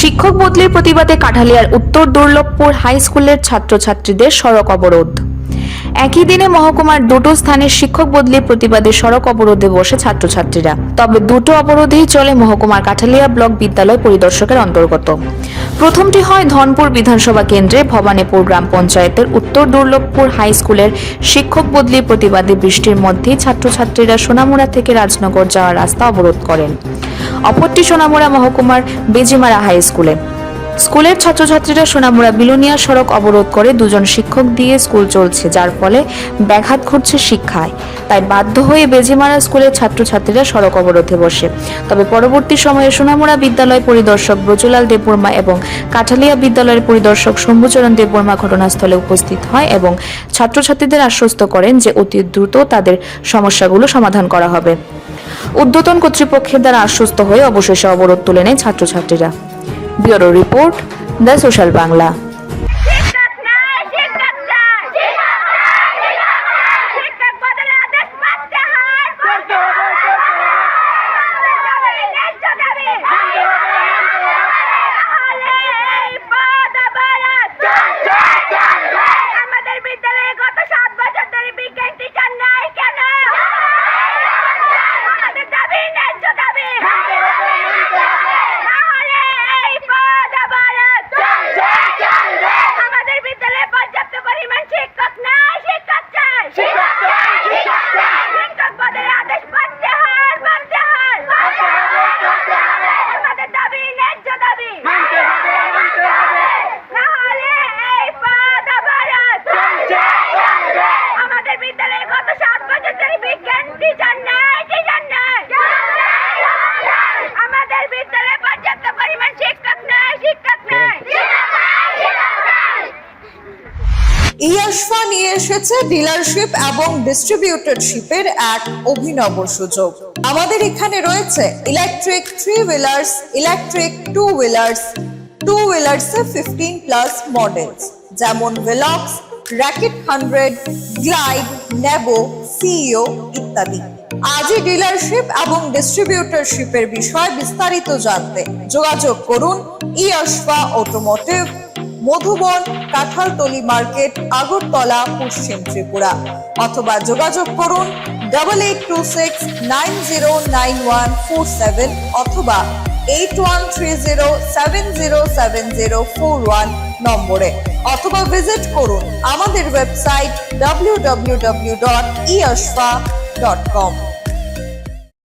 শিক্ষক বদলির প্রতিবাদে কাঠালিয়ার উত্তর দুর্লভপুর হাই স্কুলের ছাত্রছাত্রীদের সড়ক অবরোধ। একই দিনে মহকুমার দুটো স্থানে শিক্ষক বদলির প্রতিবাদে সড়ক অবরোধে বসে ছাত্রছাত্রীরা। তবে দুটো অবরোধেই চলে মহকুমার কাঠালিয়া ব্লক বিদ্যালয় পরিদর্শকের অন্তর্গত। প্রথমটি হয় ধনপুর বিধানসভা কেন্দ্রে ভবানীপুর গ্রাম পঞ্চায়েতের উত্তর দুর্লভপুর হাই স্কুলের শিক্ষক বদলির প্রতিবাদে বৃষ্টির মধ্যেই ছাত্রছাত্রীরা সোনামুড়া থেকে রাজনগর যাওয়ার রাস্তা অবরোধ করেন। অপরটি সোনামুড়া মহকুমার বেজিমারা হাই স্কুলের ছাত্রছাত্রীরা সোনামুড়া বিলোনিয়া সড়ক অবরোধ করে দুজন শিক্ষক দিয়ে স্কুল চলছে, যার ফলে ব্যাঘাত ঘটছে শিক্ষায়। তাই বাধ্য হয়ে বেজিমারা স্কুলের ছাত্রছাত্রীরা সড়ক অবরোধে বসে। তবে পরবর্তী সময়ে সোনামুড়া বিদ্যালয় পরিদর্শক ব্রজলাল দেববর্মা এবং কাঠালিয়া বিদ্যালয়ের পরিদর্শক শম্ভুচরণ দেববর্মা ঘটনাস্থলে উপস্থিত হয় এবং ছাত্রছাত্রীদের আশ্বস্ত করেন যে অতি দ্রুত তাদের সমস্যাগুলো সমাধান করা হবে। ঊর্ধ্বতন কর্তৃপক্ষের দ্বারা আশ্বস্ত হয়ে অবশেষে অবরোধ তুলে নেয় ছাত্রছাত্রীরা। Bureau report, the social Bangla. ইয়াশফা নিয়ে এসেছে ডিলারশিপ এবং ডিস্ট্রিবিউটরশিপের এক অভিনব সুযোগ। আমাদের এখানে রয়েছে ইলেকট্রিক 3 হুইলার্স, ইলেকট্রিক 2 হুইলার্স, 2 হুইলার্সে 15+ মডেলস যেমন ভেলক্স, র্যাকেট 100, গ্লাইড, নেবো, সিইও ইত্যাদি। আজই ডিলারশিপ এবং ডিস্ট্রিবিউটরশিপের বিষয়ে বিস্তারিত জানতে যোগাযোগ করুন ইয়াশফা অটোমোটিভ, মধুবন, কাঁঠালতলি মার্কেট, আগরতলা, পশ্চিম ত্রিপুরা, অথবা যোগাযোগ করুন 8826909147 অথবা 8130707041 নম্বরে, অথবা ভিজিট করুন আমাদের ওয়েবসাইট www.eyashfa.com।